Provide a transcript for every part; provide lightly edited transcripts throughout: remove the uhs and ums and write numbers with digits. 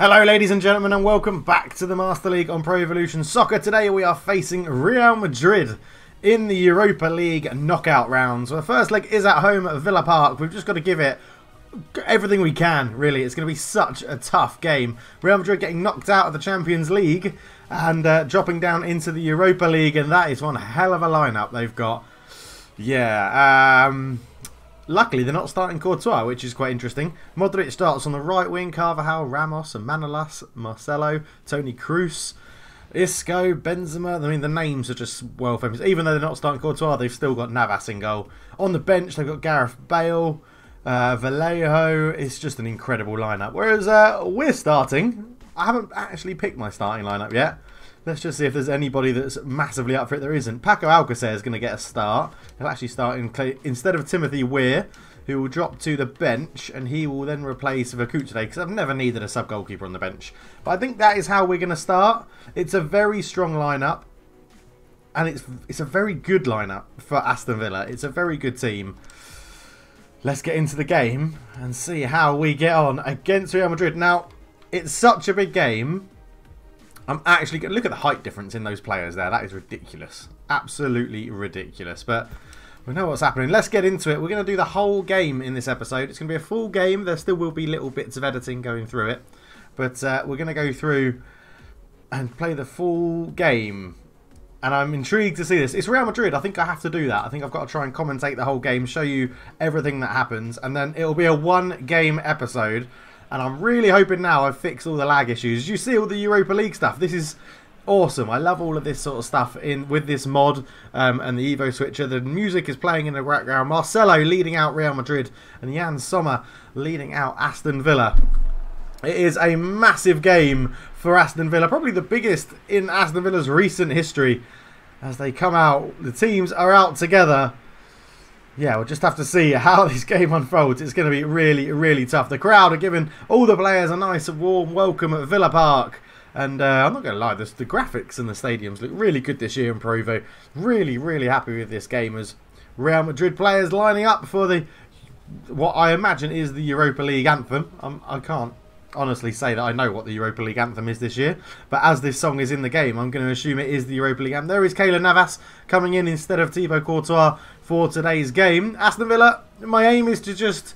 Hello ladies and gentlemen, and welcome back to the Master League on Pro Evolution Soccer. Today we are facing Real Madrid in the Europa League knockout rounds. So the first leg is at home at Villa Park. We've just got to give it everything we can, really. It's going to be such a tough game. Real Madrid getting knocked out of the Champions League and dropping down into the Europa League, and that is one hell of a lineup they've got. Yeah, luckily, they're not starting Courtois, which is quite interesting. Modric starts on the right wing. Carvajal, Ramos, and Manolas, Marcelo, Toni Kroos, Isco, Benzema. I mean, the names are just well famous. Even though they're not starting Courtois, they've still got Navas in goal. On the bench, they've got Gareth Bale, Vallejo. It's just an incredible lineup. Whereas we're starting, I haven't actually picked my starting lineup yet. Let's just see if there's anybody that's massively up for it. There isn't. Paco Alcacer is going to get a start. He'll actually start instead of Timothy Weir, who will drop to the bench, and he will then replace Vakuch today, because I've never needed a sub-goalkeeper on the bench. But I think that is how we're going to start. It's a very strong lineup, and it's a very good lineup for Aston Villa. It's a very good team. Let's get into the game and see how we get on against Real Madrid. Now, it's such a big game. I'm actually going to look at the height difference in those players there. That is ridiculous. Absolutely ridiculous. But we know what's happening. Let's get into it. We're going to do the whole game in this episode. It's going to be a full game. There still will be little bits of editing going through it. But we're going to go through and play the full game. And I'm intrigued to see this. It's Real Madrid. I think I have to do that. I think I've got to try and commentate the whole game, show you everything that happens. And then it'll be a one-game episode. And I'm really hoping now I've fixed all the lag issues. You see all the Europa League stuff. This is awesome. I love all of this sort of stuff with this mod and the Evo switcher. The music is playing in the background. Marcelo leading out Real Madrid and Jan Sommer leading out Aston Villa. It is a massive game for Aston Villa. Probably the biggest in Aston Villa's recent history. As they come out, the teams are out together. Yeah, we'll just have to see how this game unfolds. It's going to be really, really tough. The crowd are giving all the players a nice warm welcome at Villa Park. And I'm not going to lie, the graphics in the stadiums look really good this year in Pro Evo. Really, really happy with this game as Real Madrid players lining up for what I imagine is the Europa League anthem. I can't honestly say that I know what the Europa League anthem is this year, but as this song is in the game, I'm going to assume it is the Europa League anthem. There is Keylor Navas coming in instead of Thibaut Courtois for today's game. Aston Villa, my aim is to just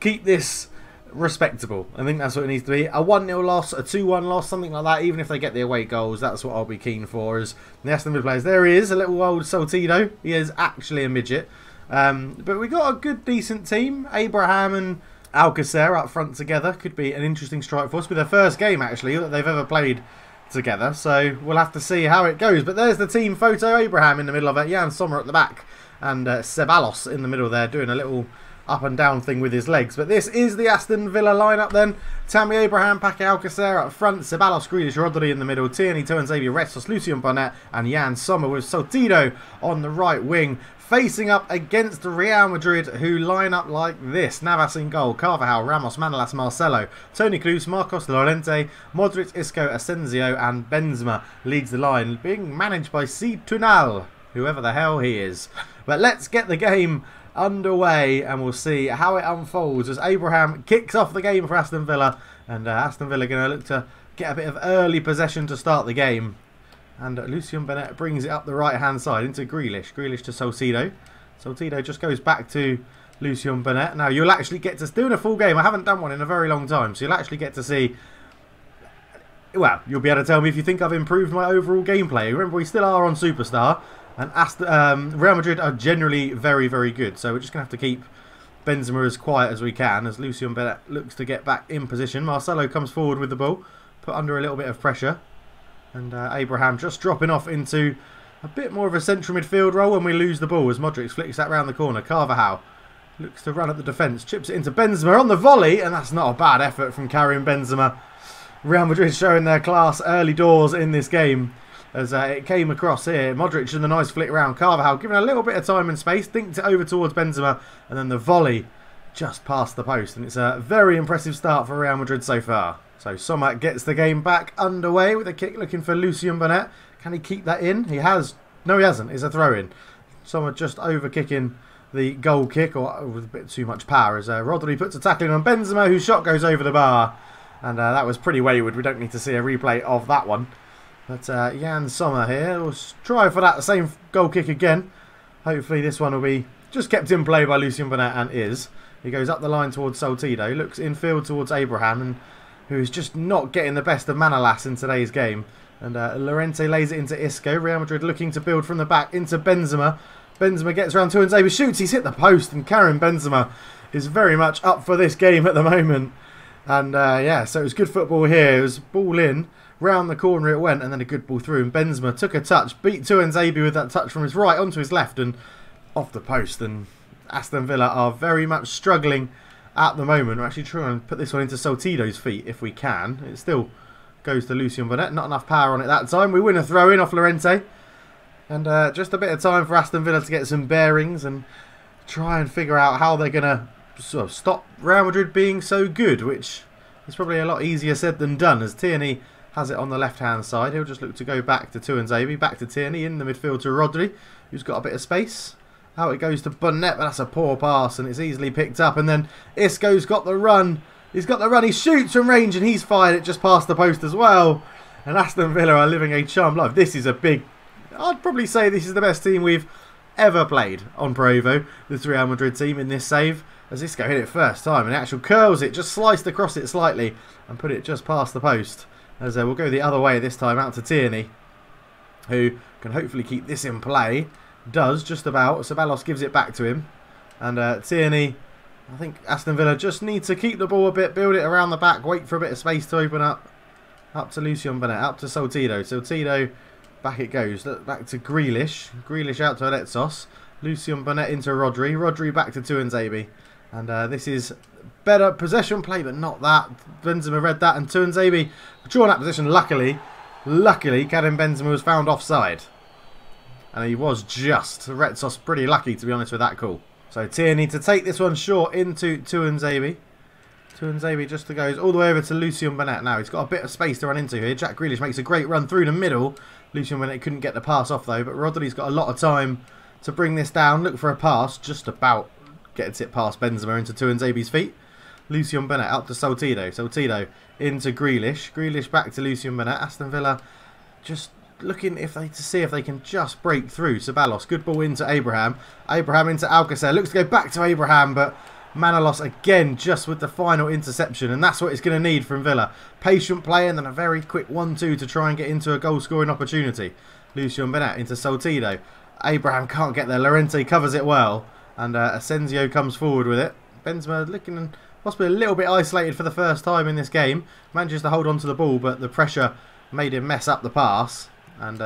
keep this respectable. I think that's what it needs to be. A 1-0 loss, a 2-1 loss, something like that. Even if they get the away goals, that's what I'll be keen for as the Aston Villa players. There he is, a little old Saltido. He is actually a midget. But we got a good, decent team. Abraham and Alcacer up front together. Could be an interesting strike force. With their first game, actually, that they've ever played together. So we'll have to see how it goes. But there's the team photo. Abraham in the middle of it. Jan Sommer at the back. And Ceballos in the middle there doing a little up and down thing with his legs. But this is the Aston Villa lineup then. Tammy Abraham, Paco Alcacer up front. Ceballos, Grealish, Rodri in the middle. Tierney, Toan, Xavier, Restos, Lucien Bonnet and Jan Sommer with Saltido on the right wing. Facing up against Real Madrid, who line up like this. Navas in goal, Carvajal, Ramos, Manolas, Marcelo, Toni Kroos, Marcos Llorente, Modric, Isco, Asensio and Benzema leads the line, being managed by C. Tunal, whoever the hell he is. But let's get the game underway and we'll see how it unfolds as Abraham kicks off the game for Aston Villa. And Aston Villa going to look to get a bit of early possession to start the game. And Lucien Bonnet brings it up the right-hand side into Grealish. Grealish to Salcido. Salcido just goes back to Lucien Bonnet. Now, you'll actually get to... Doing a full game, I haven't done one in a very long time. So you'll actually get to see... Well, you'll be able to tell me if you think I've improved my overall gameplay. Remember, we still are on Superstar. And Real Madrid are generally very, very good. So we're just going to have to keep Benzema as quiet as we can as Lucien Bonnet looks to get back in position. Marcelo comes forward with the ball. Put under a little bit of pressure. And Abraham just dropping off into a bit more of a central midfield role when we lose the ball as Modric flicks that round the corner. Carvajal looks to run at the defence. Chips it into Benzema on the volley. And that's not a bad effort from Karim Benzema. Real Madrid showing their class early doors in this game. As it came across here. Modric in the nice flick round. Carvajal given a little bit of time and space. Dinked it over towards Benzema. And then the volley just past the post. And it's a very impressive start for Real Madrid so far. So Sommer gets the game back underway with a kick looking for Lucien Bonnet. Can he keep that in? He has. No, he hasn't. It's a throw-in. Sommer just over-kicking the goal kick or with a bit too much power as Rodri puts a tackle in on Benzema, whose shot goes over the bar. And that was pretty wayward. We don't need to see a replay of that one. But Jan Sommer here will try for that same goal kick again. Hopefully this one will be just kept in play by Lucien Bonnet, and is. He goes up the line towards Saltido, looks infield towards Abraham, and who's just not getting the best of Manolas in today's game. And Llorente lays it into Isco. Real Madrid looking to build from the back into Benzema. Benzema gets around Tuanzebe, shoots, he's hit the post, and Karim Benzema is very much up for this game at the moment. And yeah, so it was good football here. It was ball in, round the corner it went, and then a good ball through. And Benzema took a touch, beat Tuanzebe with that touch from his right onto his left and off the post. And Aston Villa are very much struggling at the moment. We're actually trying to put this one into Saltido's feet if we can. It still goes to Lucien Bonnet. Not enough power on it that time. We win a throw-in off Llorente. And just a bit of time for Aston Villa to get some bearings and try and figure out how they're going to sort of stop Real Madrid being so good, which is probably a lot easier said than done, as Tierney has it on the left-hand side. He'll just look to go back to Tuanzebe, back to Tierney, in the midfield to Rodri, who's got a bit of space. Out it goes to Bonnet, but that's a poor pass, and it's easily picked up. And then Isco's got the run. He's got the run, he shoots from range, and he's fired it just past the post as well. And Aston Villa are living a charmed life. This is a big... I'd probably say this is the best team we've ever played on Provo, this Real Madrid team, in this save. As Isco hit it first time, and it actually curls it, just sliced across it slightly and put it just past the post. As we'll go the other way this time, out to Tierney, who can hopefully keep this in play. Does, just about. Ceballos gives it back to him. And Tierney, I think Aston Villa just need to keep the ball a bit, build it around the back, wait for a bit of space to open up. Up to Lucien Bonnet, up to Saltido. Saltido, back it goes. Back to Grealish. Grealish out to Alexos. Lucien Bonnet into Rodri. Rodri back to Tuanzebe. And this is better possession play, but not that. Benzema read that, and Tuanzebe drawn that position. Luckily, Karim Benzema was found offside. And he was just. Retsos pretty lucky, to be honest, with that call. So Tierney to take this one short into Tuanzebe. Tuanzebe just goes all the way over to Lucien Bonnet now. He's got a bit of space to run into here. Jack Grealish makes a great run through the middle. Lucien Bonnet couldn't get the pass off, though. But Rodri's got a lot of time to bring this down. Look for a pass. Just about gets it past Benzema into Tuanzebe's feet. Lucien Bonnet out to Saltido. Saltido into Grealish. Grealish back to Lucien Bonnet. Aston Villa just looking to see if they can just break through. Ceballos, good ball into Abraham. Abraham into Alcacer. Looks to go back to Abraham, but Manolas again just with the final interception. And that's what it's going to need from Villa. Patient play and then a very quick 1-2 to try and get into a goal-scoring opportunity. Lucien Bonnet into Saltido. Abraham can't get there. Llorente covers it well. And Asensio comes forward with it. Benzema looking possibly a little bit isolated for the first time in this game. Manages to hold on to the ball, but the pressure made him mess up the pass. And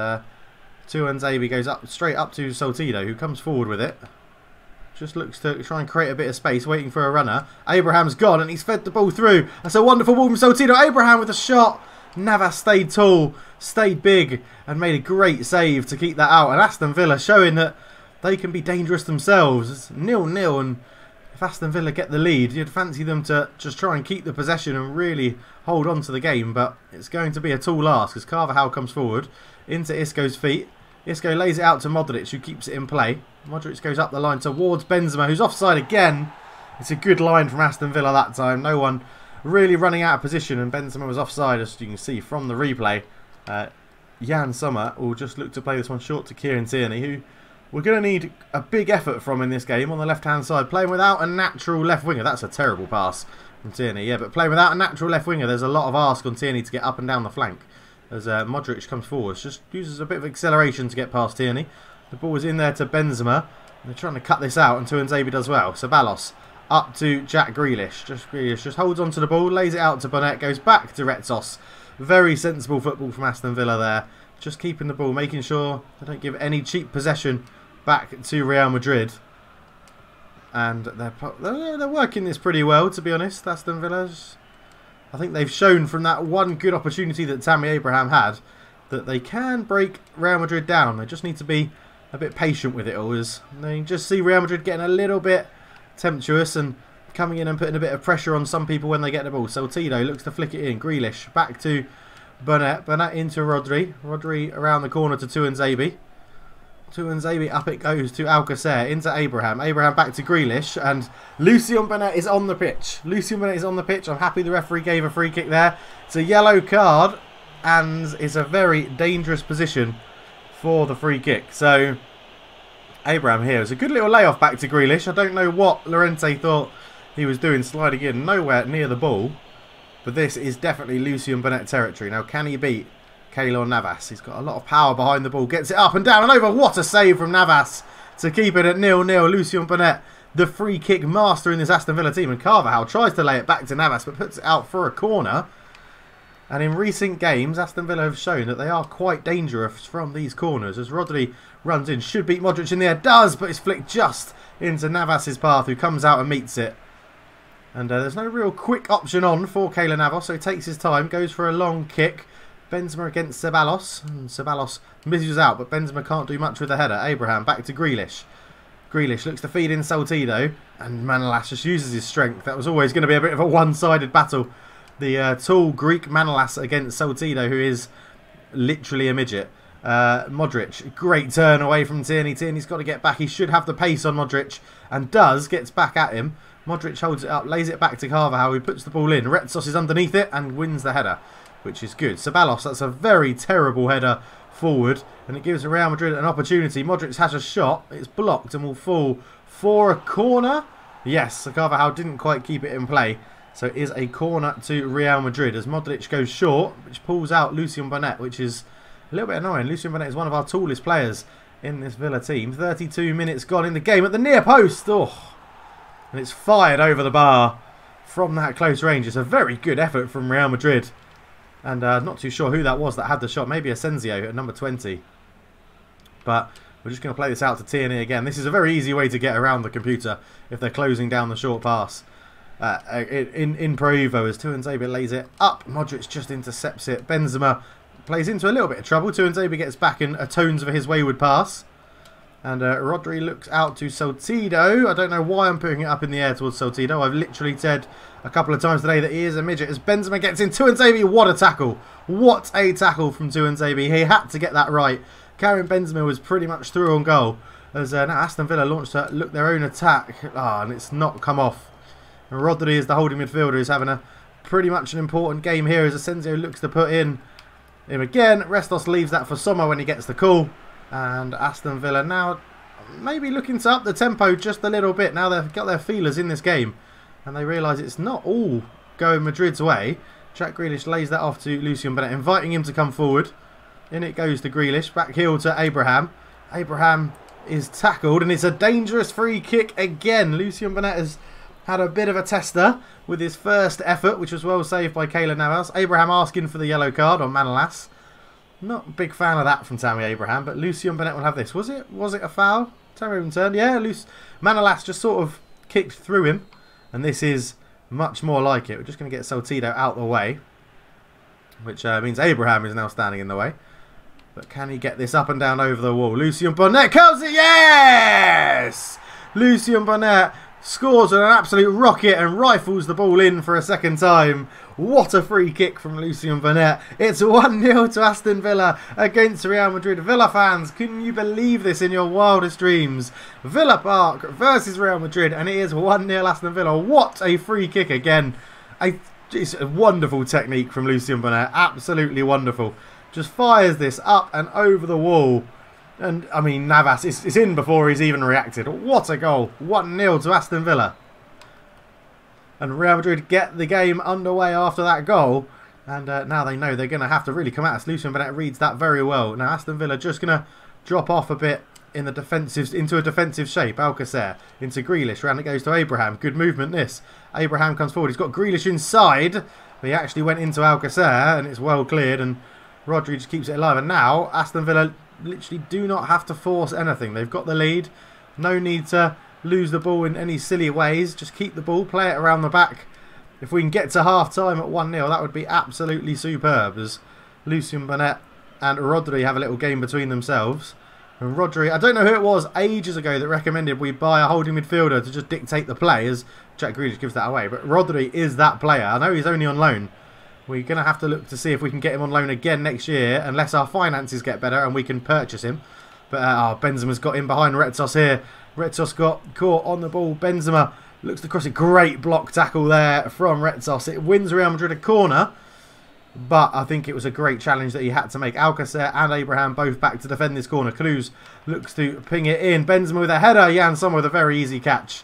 Tuanzebe goes up straight up to Saltido, who comes forward with it. Just looks to try and create a bit of space, waiting for a runner. Abraham's gone, and he's fed the ball through. That's a wonderful ball from Saltido. Abraham with a shot. Navas stayed tall, stayed big, and made a great save to keep that out. And Aston Villa showing that they can be dangerous themselves. It's 0-0, and if Aston Villa get the lead, you'd fancy them to just try and keep the possession and really hold on to the game. But it's going to be a tall ask, as Carvajal comes forward into Isco's feet. Isco lays it out to Modric, who keeps it in play. Modric goes up the line towards Benzema, who's offside again. It's a good line from Aston Villa that time. No one really running out of position, and Benzema was offside, as you can see from the replay. Jan Sommer will just look to play this one short to Kieran Tierney, who we're going to need a big effort from in this game on the left-hand side. Playing without a natural left winger. That's a terrible pass from Tierney, yeah, but playing without a natural left winger, there's a lot of ask on Tierney to get up and down the flank. As Modric comes forward, just uses a bit of acceleration to get past Tierney. The ball is in there to Benzema. They're trying to cut this out, and Tuanzebe does well. Ceballos up to Jack Grealish. Grealish just holds onto the ball, lays it out to Bonnet, goes back to Retsos. Very sensible football from Aston Villa there. Just keeping the ball, making sure they don't give any cheap possession back to Real Madrid. And they're working this pretty well, to be honest, Aston Villa. I think they've shown from that one good opportunity that Tammy Abraham had that they can break Real Madrid down. They just need to be a bit patient with it all. As they just see Real Madrid getting a little bit temptuous and coming in and putting a bit of pressure on some people when they get the ball. Saltido looks to flick it in. Grealish back to Bonnet. Bonnet into Rodri. Rodri around the corner to Tuanzebe. Tuanzebe, up it goes to Alcacer, into Abraham. Abraham back to Grealish, and Lucien Bonnett is on the pitch. Lucien Bonnett is on the pitch. I'm happy the referee gave a free kick there. It's a yellow card, and it's a very dangerous position for the free kick. So, Abraham here. It's a good little layoff back to Grealish. I don't know what Llorente thought he was doing, sliding in nowhere near the ball. But this is definitely Lucien Bonnett territory. Now, can he beat Keylor Navas? He's got a lot of power behind the ball. Gets it up and down and over. What a save from Navas to keep it at 0-0. Lucien Bonnett, the free kick master in this Aston Villa team. And Carvajal tries to lay it back to Navas, but puts it out for a corner. And in recent games, Aston Villa have shown that they are quite dangerous from these corners. As Rodri runs in, should beat Modric in the air. Does, but it's flicked just into Navas's path, who comes out and meets it. And there's no real quick option on for Keylor Navas, so he takes his time, goes for a long kick. Benzema against Ceballos. And Ceballos misses out, but Benzema can't do much with the header. Abraham back to Grealish. Grealish looks to feed in Saltido, and Manolas just uses his strength. That was always going to be a bit of a one-sided battle. The tall Greek Manolas against Saltido, who is literally a midget. Modric, great turn away from Tierney. Tierney's got to get back. He should have the pace on Modric, and does. Gets back at him. Modric holds it up, lays it back to Carvajal, who puts the ball in. Retsos is underneath it and wins the header, which is good. Ceballos, that's a very terrible header forward, and it gives Real Madrid an opportunity. Modric has a shot. It's blocked and will fall for a corner. Yes, Carvajal didn't quite keep it in play. So it is a corner to Real Madrid as Modric goes short, which pulls out Lucien Bonnett, which is a little bit annoying. Lucien Bonnett is one of our tallest players in this Villa team. 32 minutes gone in the game at the near post. Oh, and it's fired over the bar from that close range. It's a very good effort from Real Madrid. And not too sure who that was that had the shot. Maybe Asensio at number 20. But we're just going to play this out to Tierney again. This is a very easy way to get around the computer if they're closing down the short pass. In Pro Evo as Tuanzebe lays it up. Modric just intercepts it. Benzema plays into a little bit of trouble. Tuanzebe gets back and atones for his wayward pass. And Rodri looks out to Saltido. I don't know why I'm putting it up in the air towards Saltido. I've literally said a couple of times today that he is a midget. As Benzema gets in, Tuanzebe, what a tackle. What a tackle from Tuanzebe. He had to get that right. Karim Benzema was pretty much through on goal. As now Aston Villa launched their own attack. And it's not come off. And Rodri is the holding midfielder, who's having a pretty much an important game here as Asensio looks to put in him again. Restos leaves that for Sommer when he gets the call. And Aston Villa now maybe looking to up the tempo just a little bit. Now they've got their feelers in this game. And they realise it's not all going Madrid's way. Jack Grealish lays that off to Lucien Bonnett, inviting him to come forward. In it goes to Grealish. Back heel to Abraham. Abraham is tackled and it's a dangerous free kick again. Lucien Bonnett has had a bit of a tester with his first effort, which was well saved by Keylor Navas. Abraham asking for the yellow card on Manolas. Not a big fan of that from Tammy Abraham, but Lucien Bonnett will have this. Was it a foul? Tammy Abraham turned. Yeah, Manolas just sort of kicked through him, and this is much more like it. We're just going to get Saltido out the way, which means Abraham is now standing in the way. But can he get this up and down over the wall? Lucien Bonnett curls it. Yes! Lucien Bonnett scores with an absolute rocket and rifles the ball in for a second time. What a free kick from Lucien Bonnett. It's 1-0 to Aston Villa against Real Madrid. Villa fans, can you believe this in your wildest dreams? Villa Park versus Real Madrid, and it is 1-0 Aston Villa. What a free kick again. It's a wonderful technique from Lucien Bonnett. Absolutely wonderful. Just fires this up and over the wall. And, I mean, Navas is in before he's even reacted. What a goal. 1-0 to Aston Villa. And Real Madrid get the game underway after that goal. And now they know they're going to have to really come at us. Lucien Bonnett reads that very well. Now, Aston Villa just going to drop off a bit in the defensive, into a defensive shape. Alcacer into Grealish. Round it goes to Abraham. Good movement, this. Abraham comes forward. He's got Grealish inside. But he actually went into Alcacer, and it's well cleared. And Rodri just keeps it alive. And now, Aston Villa literally do not have to force anything. They've got the lead. No need to lose the ball in any silly ways. Just keep the ball, play it around the back. If we can get to half-time at 1-0, that would be absolutely superb, as Lucien Bonnett and Rodri have a little game between themselves. And Rodri, I don't know who it was ages ago that recommended we buy a holding midfielder to just dictate the play, as Jack Grealish gives that away. But Rodri is that player. I know he's only on loan. We're going to have to look to see if we can get him on loan again next year, unless our finances get better and we can purchase him. But Benzema's got in behind Retsos here. Retsos got caught on the ball. Benzema looks to cross it. Great block tackle there from Retsos. It wins Real Madrid a corner. But I think it was a great challenge that he had to make. Alcacer and Abraham both back to defend this corner. Cruz looks to ping it in. Benzema with a header. Jan Sommer with a very easy catch.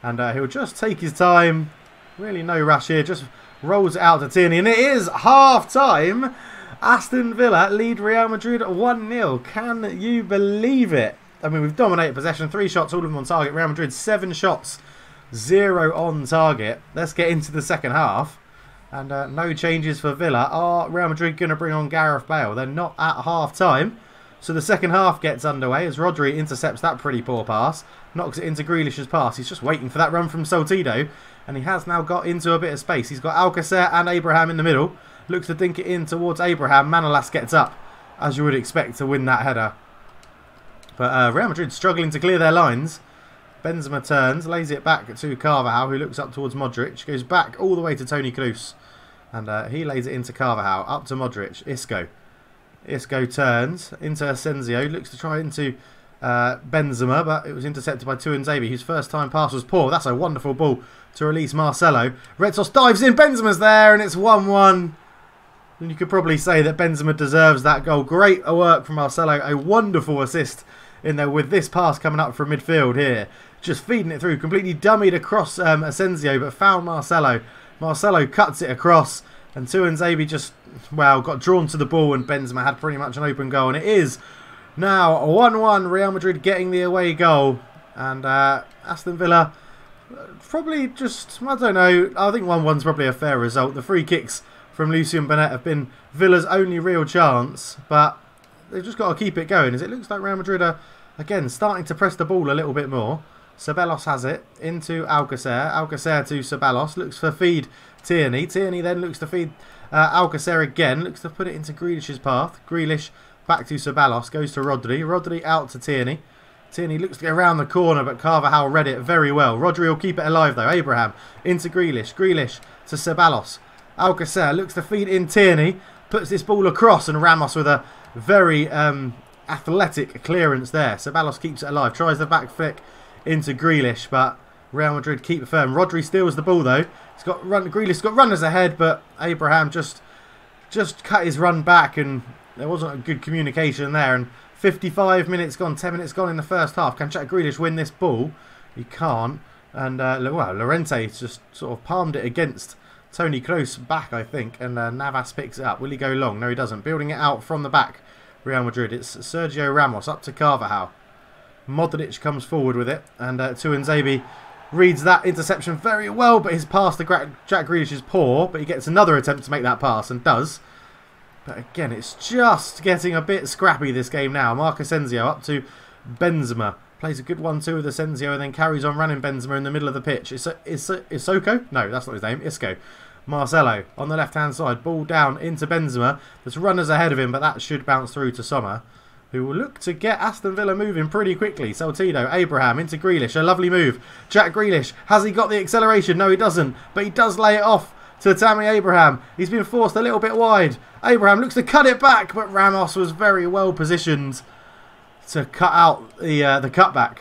And he'll just take his time. Really no rush here. Just rolls it out to Tierney. And it is half-time. Aston Villa lead Real Madrid 1-0. Can you believe it? I mean, we've dominated possession. 3 shots, all of them on target. Real Madrid 7 shots, 0 on target. Let's get into the second half. And no changes for Villa. Are Real Madrid going to bring on Gareth Bale? They're not at half-time. So the second half gets underway as Rodri intercepts that pretty poor pass. Knocks it into Grealish's pass. He's just waiting for that run from Salcido. And he has now got into a bit of space. He's got Alcacer and Abraham in the middle. Looks to dink it in towards Abraham. Manolas gets up, as you would expect, to win that header. But Real Madrid struggling to clear their lines. Benzema turns, lays it back to Carvajal, who looks up towards Modric. Goes back all the way to Toni Kroos. And he lays it into Carvajal, up to Modric. Isco. Isco turns into Asensio. Looks to try into Benzema, but it was intercepted by Tuanzebe, whose first time pass was poor. That's a wonderful ball to release Marcelo. Retsos dives in. Benzema's there, and it's 1-1. And you could probably say that Benzema deserves that goal. Great work from Marcelo. A wonderful assist in there with this pass coming up from midfield here. Just feeding it through. Completely dummied across Asensio, but found Marcelo. Marcelo cuts it across. And Tuanzebe just, well, got drawn to the ball, and Benzema had pretty much an open goal. And it is now 1-1. Real Madrid getting the away goal. And Aston Villa probably just, I don't know. I think 1-1's probably a fair result. The free kicks from Lucien Bernat have been Villa's only real chance, but they've just got to keep it going, as it looks like Real Madrid are, again, starting to press the ball a little bit more. Ceballos has it into Alcacer. Alcacer to Ceballos. Looks for feed Tierney. Tierney then looks to feed Alcacer again. Looks to put it into Grealish's path. Grealish back to Ceballos. Goes to Rodri. Rodri out to Tierney. Tierney looks to go around the corner, but Carvajal read it very well. Rodri will keep it alive, though. Abraham into Grealish. Grealish to Ceballos. Alcacer looks to feed in Tierney, puts this ball across, and Ramos with a very athletic clearance there. Ceballos keeps it alive, tries the back flick into Grealish, but Real Madrid keep it firm. Rodri steals the ball though. Grealish's got runners ahead, but Abraham just cut his run back, and there wasn't a good communication there. And 55 minutes gone, 10 minutes gone in the first half. Can Jack Grealish win this ball? He can't. And well, Llorente just sort of palmed it against Toni Kroos back, I think, and Navas picks it up. Will he go long? No, he doesn't. Building it out from the back, Real Madrid. It's Sergio Ramos up to Carvajal. Modric comes forward with it, and Tuanzebe reads that interception very well, but his pass to Jack Grealish is poor, but he gets another attempt to make that pass, and does. But again, it's just getting a bit scrappy this game now. Marc Asensio up to Benzema. Plays a good 1-2 with Asensio, and then carries on running Benzema in the middle of the pitch. Isoko? No, that's not his name. Isco. Marcelo on the left-hand side. Ball down into Benzema. There's runners ahead of him, but that should bounce through to Sommer, who will look to get Aston Villa moving pretty quickly. Salcido, Abraham into Grealish. A lovely move. Jack Grealish. Has he got the acceleration? No, he doesn't. But he does lay it off to Tammy Abraham. He's been forced a little bit wide. Abraham looks to cut it back, but Ramos was very well positioned to cut out the cutback.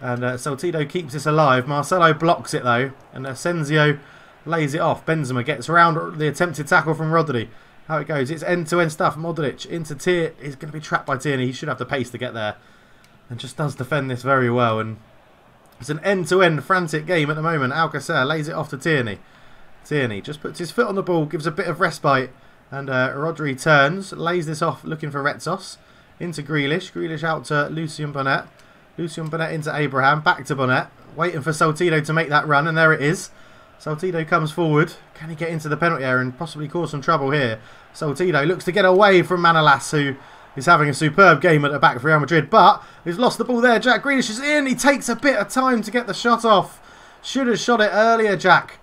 And Salcido keeps this alive. Marcelo blocks it though, and Asensio lays it off. Benzema gets around the attempted tackle from Rodri. How it goes, it's end-to-end stuff. Modric into Tierney. He's going to be trapped by Tierney. He should have the pace to get there, and just does defend this very well. And it's an end-to-end frantic game at the moment. Alcacer lays it off to Tierney. Tierney just puts his foot on the ball, gives a bit of respite, and Rodri turns, lays this off, looking for Retsos. Into Grealish. Grealish out to Lucien Bernat. Lucien Bernat into Abraham. Back to Bernat. Waiting for Salcido to make that run. And there it is. Salcido comes forward. Can he get into the penalty area and possibly cause some trouble here? Salcido looks to get away from Manolas, who is having a superb game at the back for Real Madrid. But he's lost the ball there. Jack Grealish is in. He takes a bit of time to get the shot off. Should have shot it earlier, Jack.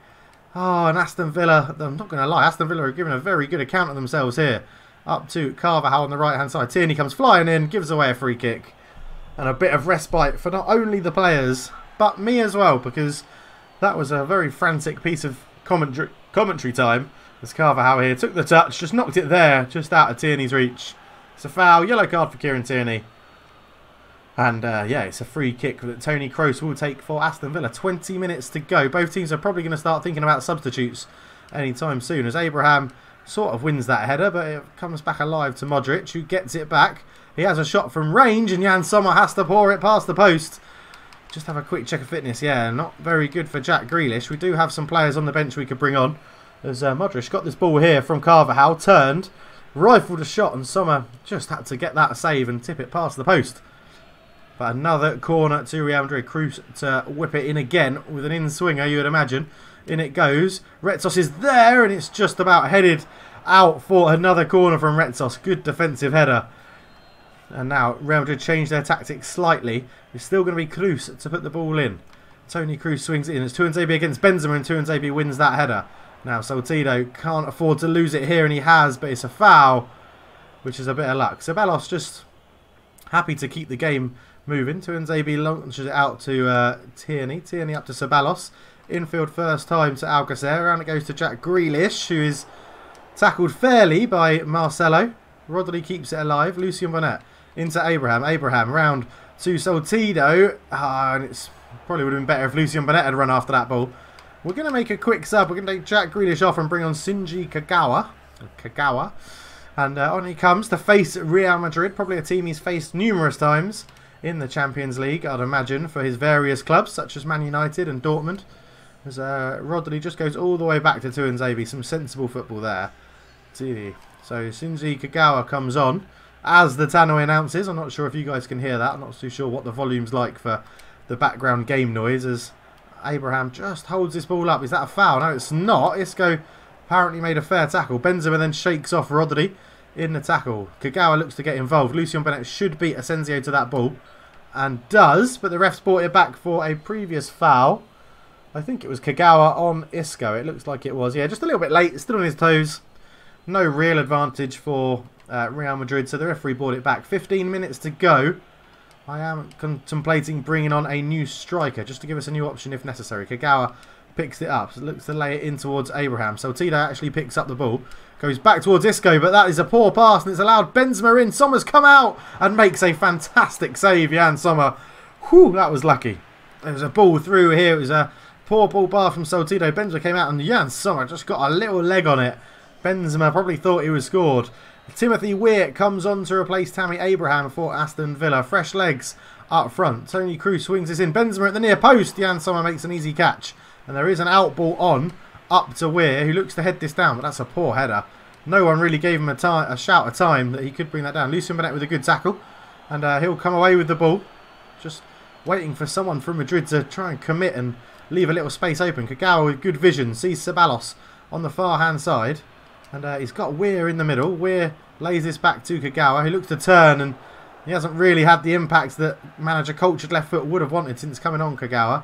Oh, and Aston Villa, I'm not going to lie, Aston Villa are giving a very good account of themselves here. Up to Carvajal on the right-hand side. Tierney comes flying in, gives away a free kick. And a bit of respite for not only the players, but me as well, because that was a very frantic piece of commentary time. As Carvajal here took the touch, just knocked it there, just out of Tierney's reach. It's a foul, yellow card for Kieran Tierney. And yeah, it's a free kick that Tony Kroos will take for Aston Villa. 20 minutes to go. Both teams are probably going to start thinking about substitutes anytime soon, as Abraham sort of wins that header, but it comes back alive to Modric, who gets it back. He has a shot from range, and Jan Sommer has to pour it past the post. Just have a quick check of fitness. Yeah, not very good for Jack Grealish. We do have some players on the bench we could bring on. As Modric got this ball here from Carvajal, turned, rifled a shot, and Sommer just had to get that save and tip it past the post. But another corner to Real Madrid. Kroos to whip it in again with an in-swinger, you would imagine. In it goes. Retsos is there, and it's just about headed out for another corner from Retsos. Good defensive header. And now Real Madrid changed their tactics slightly. It's still going to be Kroos to put the ball in. Tony Kroos swings it in. It's Tuanzebe against Benzema, and Tuanzebe wins that header. Now Salcido can't afford to lose it here, and he has, but it's a foul, which is a bit of luck. Ceballos just happy to keep the game moving. Tuanzebe launches it out to Tierney. Tierney up to Ceballos. Infield first time to Alcacer. Around it goes to Jack Grealish, who is tackled fairly by Marcelo. Rodri keeps it alive. Lucien Bonnet into Abraham. Abraham round to Salcido. And it's probably would have been better if Lucien Bonnet had run after that ball. We're going to make a quick sub. We're going to take Jack Grealish off and bring on Shinji Kagawa. And on he comes to face Real Madrid. Probably a team he's faced numerous times in the Champions League, I'd imagine, for his various clubs, such as Man United and Dortmund. As Rodri just goes all the way back to Tuanzebe. Some sensible football there. So Shinji Kagawa comes on as the tannoy announces. I'm not sure if you guys can hear that. I'm not too sure what the volume's like for the background game noise, as Abraham just holds this ball up. Is that a foul? No, it's not. Isco apparently made a fair tackle. Benzema then shakes off Rodri in the tackle. Kagawa looks to get involved. Lucien Bonnet should beat Asensio to that ball, and does, but the ref's brought it back for a previous foul. I think it was Kagawa on Isco. It looks like it was. Yeah, just a little bit late. Still on his toes. No real advantage for Real Madrid, so the referee brought it back. 15 minutes to go. I am contemplating bringing on a new striker, just to give us a new option if necessary. Kagawa picks it up. Looks to lay it in towards Abraham. Salcido actually picks up the ball. Goes back towards Isco, but that is a poor pass, and it's allowed Benzema in. Sommer's come out and makes a fantastic save, Jan Sommer. Whew, that was lucky. There was a ball through here. It was a poor ball bar from Salcido. Benzema came out, and Jan Sommer just got a little leg on it. Benzema probably thought he was scored. Timothy Weir comes on to replace Tammy Abraham for Aston Villa. Fresh legs up front. Tony Kroos swings this in. Benzema at the near post. Jan Sommer makes an easy catch. And there is an out ball on up to Weir, who looks to head this down, but that's a poor header. No one really gave him a shout of time that he could bring that down. Lucien Bonnet with a good tackle. And he'll come away with the ball. Just waiting for someone from Madrid to try and commit and leave a little space open. Kagawa with good vision sees Ceballos on the far hand side. And he's got Weir in the middle. Weir lays this back to Kagawa, who looks to turn, and he hasn't really had the impact that manager cultured left foot would have wanted since coming on Kagawa.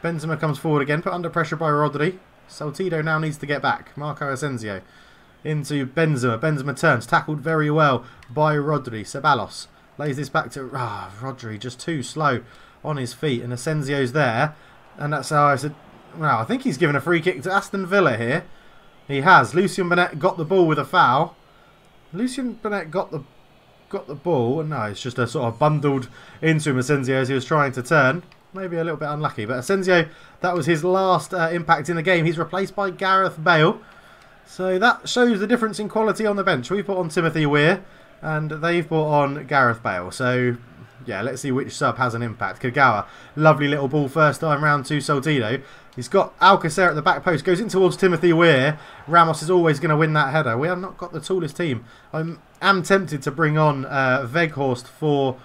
Benzema comes forward again, put under pressure by Rodri. Salcido now needs to get back. Marco Asensio into Benzema. Benzema turns, tackled very well by Rodri. Ceballos lays this back to Rodri, just too slow on his feet, and Asensio's there. And that's how I said, well, I think he's given a free kick to Aston Villa here. He has. Lucien Bonnet got the ball with a foul. Lucien Bonnet got the ball. No, it's just a sort of bundled into him, Asensio, as he was trying to turn. Maybe a little bit unlucky. But Asensio, that was his last impact in the game. He's replaced by Gareth Bale. So that shows the difference in quality on the bench. We put on Timothy Weir, and they've brought on Gareth Bale. So, yeah, let's see which sub has an impact. Kagawa, lovely little ball first time round to Salcido. He's got Alcacer at the back post. Goes in towards Timothy Weir. Ramos is always going to win that header. We have not got the tallest team. I am tempted to bring on Weghorst for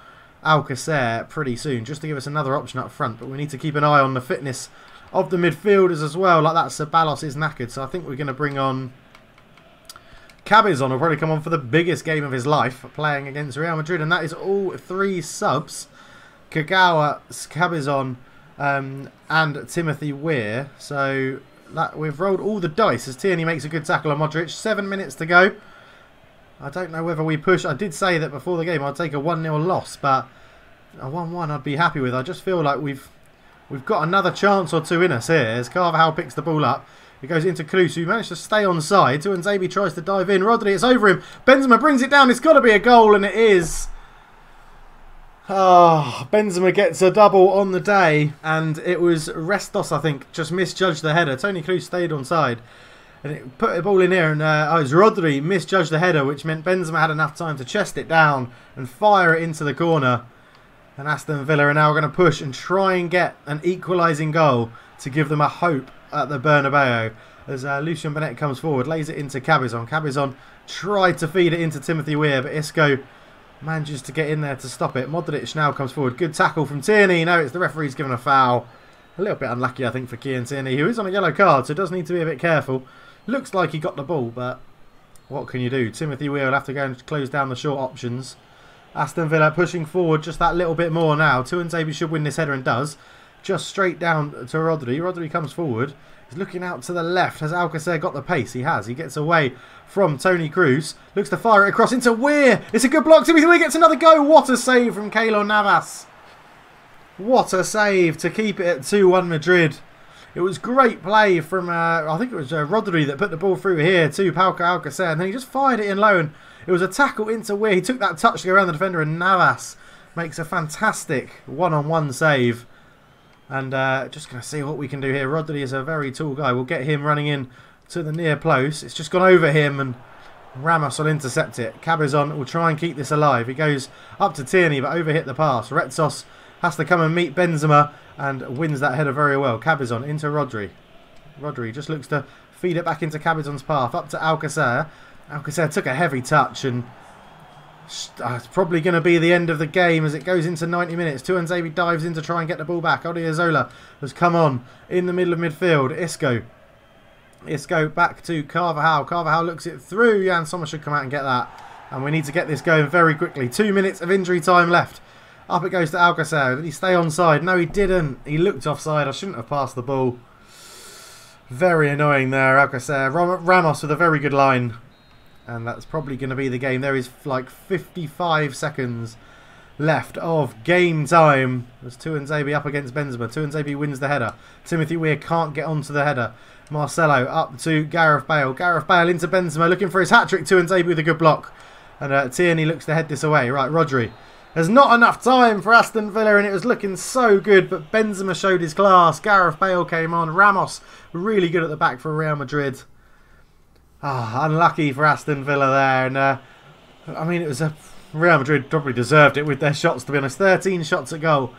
Alcacer pretty soon, just to give us another option up front. But we need to keep an eye on the fitness of the midfielders as well. Like that, Ceballos is knackered. So I think we're going to bring on Cabezon. Will probably come on for the biggest game of his life, playing against Real Madrid. And that is all three subs. Kagawa, Cabezon, and Timothy Weir. So that we've rolled all the dice as Tierney makes a good tackle on Modric. 7 minutes to go. I don't know whether we push. I did say that before the game I'd take a 1-0 loss, but a 1-1 I'd be happy with. I just feel like we've got another chance or two in us here as Carvajal picks the ball up. It goes into Kroos, who managed to stay on side. Tuanzebe tries to dive in. Rodri, it's over him. Benzema brings it down. It's got to be a goal, and it is. Oh, Benzema gets a double on the day, and it was Restos, I think, just misjudged the header. Toni Kroos stayed onside, and it put the ball in here, and it was Rodri misjudged the header, which meant Benzema had enough time to chest it down and fire it into the corner. And Aston Villa are now going to push and try and get an equalising goal to give them a hope at the Bernabeu. As Lucien Bennett comes forward, lays it into Cabezon. Cabezon tried to feed it into Timothy Weah, but Isco manages to get in there to stop it. Modric now comes forward. Good tackle from Tierney. No, it's the referee's given a foul. A little bit unlucky, I think, for Kieran Tierney, who is on a yellow card, so does need to be a bit careful. Looks like he got the ball, but what can you do? Timothy Weah will have to go and close down the short options. Aston Villa pushing forward just that little bit more now. Tuanzebe should win this header and does. Just straight down to Rodri. Rodri comes forward. He's looking out to the left. Has Alcacer got the pace? He has. He gets away from Toni Kroos. Looks to fire it across into Weah. It's a good block. Timothy Weah gets another go. What a save from Keylor Navas. What a save to keep it at 2-1 Madrid. It was great play from, I think it was Rodri that put the ball through here to Pau Alcacer. And then he just fired it in low. And it was a tackle into Weah. He took that touch to go around the defender. And Navas makes a fantastic one-on-one save. And just going to see what we can do here. Rodri is a very tall guy. We'll get him running in to the near post. It's just gone over him and Ramos will intercept it. Cabezon will try and keep this alive. He goes up to Tierney but overhit the pass. Retsos has to come and meet Benzema and wins that header very well. Cabezon into Rodri. Rodri just looks to feed it back into Cabezon's path. Up to Alcacer. Alcacer took a heavy touch and it's probably going to be the end of the game as it goes into 90 minutes. Tuanzebe dives in to try and get the ball back. Odriozola has come on in the middle of midfield. Isco back to Carvajal. Carvajal looks it through. Jan Sommer should come out and get that. And we need to get this going very quickly. 2 minutes of injury time left. Up it goes to Alcacer. Did he stay onside? No, he didn't. He looked offside. I shouldn't have passed the ball. Very annoying there, Alcacer. Ramos with a very good line. And that's probably going to be the game. There is like 55 seconds left of game time. There's Tuanzebe up against Benzema. Tuanzebe wins the header. Timothy Weah can't get onto the header. Marcelo up to Gareth Bale. Gareth Bale into Benzema looking for his hat-trick. Tuanzebe with a good block. And Tierney looks to head this away. Right, Rodri. There's not enough time for Aston Villa and it was looking so good. But Benzema showed his class. Gareth Bale came on. Ramos really good at the back for Real Madrid. Unlucky for Aston Villa there. And I mean, it was Real Madrid probably deserved it with their shots, to be honest. 13 shots at goal.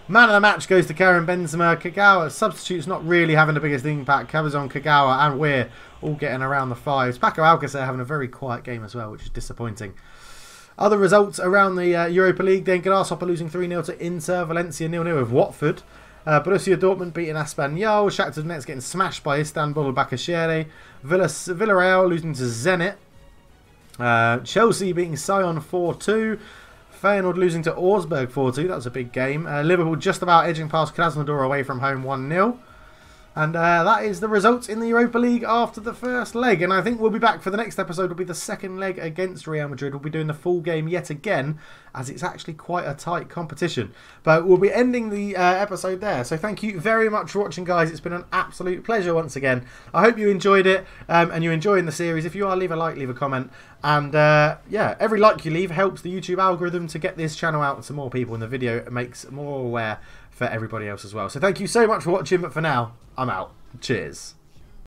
Man of the match goes to Karim Benzema. Kagawa, substitutes not really having the biggest impact. Cabezon, Kagawa and Weah all getting around the fives. Paco Alcacer having a very quiet game as well, which is disappointing. Other results around the Europa League. Then Grasshopper losing 3-0 to Inter. Valencia 0-0 with Watford. Borussia Dortmund beating Espanyol. Shakhtar Donetsk getting smashed by Istanbul Başakşehir. Villarreal losing to Zenit. Chelsea beating Sion 4-2. Feyenoord losing to Augsburg 4-2. That was a big game. Liverpool just about edging past Krasnodar away from home 1-0. And that is the results in the Europa League after the first leg. And I think we'll be back for the next episode. Will be the second leg against Real Madrid. We'll be doing the full game yet again, as it's actually quite a tight competition. But we'll be ending the episode there. So thank you very much for watching, guys. It's been an absolute pleasure once again. I hope you enjoyed it and you're enjoying the series. If you are, leave a like, leave a comment. And yeah, every like you leave helps the YouTube algorithm to get this channel out to more people, and the video makes more aware for everybody else as well. So thank you so much for watching, but for now, I'm out. Cheers.